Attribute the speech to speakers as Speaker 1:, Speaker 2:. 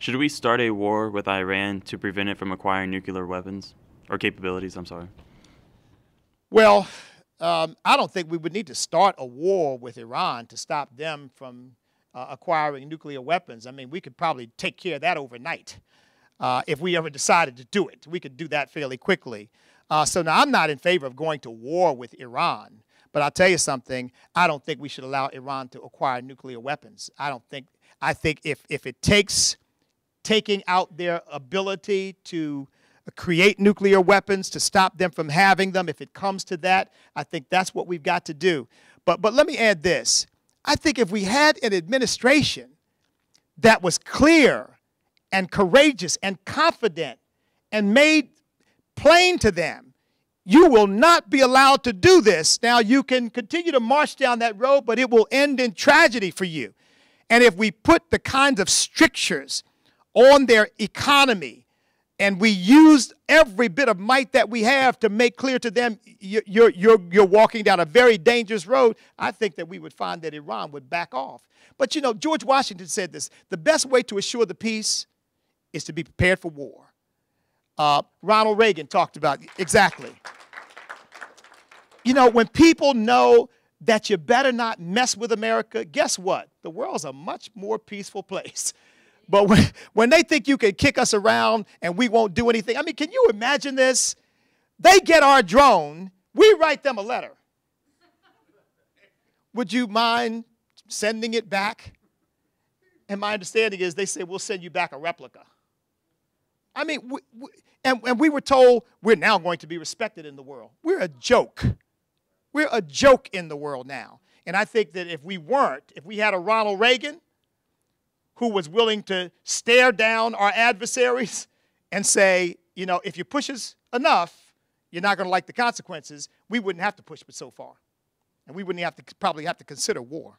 Speaker 1: Should we start a war with Iran to prevent it from acquiring nuclear weapons or capabilities? I'm sorry.
Speaker 2: Well, I don't think we would need to start a war with Iran to stop them from acquiring nuclear weapons. I mean, we could probably take care of that overnight if we ever decided to do it. We could do that fairly quickly. So now I'm not in favor of going to war with Iran. But I'll tell you something, I don't think we should allow Iran to acquire nuclear weapons. I think if it takes taking out their ability to create nuclear weapons, to stop them from having them, if it comes to that, I think that's what we've got to do. But let me add this. I think if we had an administration that was clear and courageous and confident and made plain to them, you will not be allowed to do this. Now, you can continue to march down that road, but it will end in tragedy for you. And if we put the kinds of strictures on their economy and we use every bit of might that we have to make clear to them you're walking down a very dangerous road, I think that we would find that Iran would back off. But, you know, George Washington said this, the best way to assure the peace is to be prepared for war. Ronald Reagan talked about exactly. You know, when people know that you better not mess with America, guess what? The world's a much more peaceful place. But when they think you can kick us around and we won't do anything, I mean, can you imagine this? They get our drone, we write them a letter. Would you mind sending it back? And my understanding is they say, we'll send you back a replica. I mean, and we were told we're now going to be respected in the world. We're a joke. We're a joke in the world now. And I think that if we weren't, if we had a Ronald Reagan who was willing to stare down our adversaries and say, you know, if you push us enough, you're not going to like the consequences, we wouldn't have to push but so far. And we wouldn't probably have to consider war.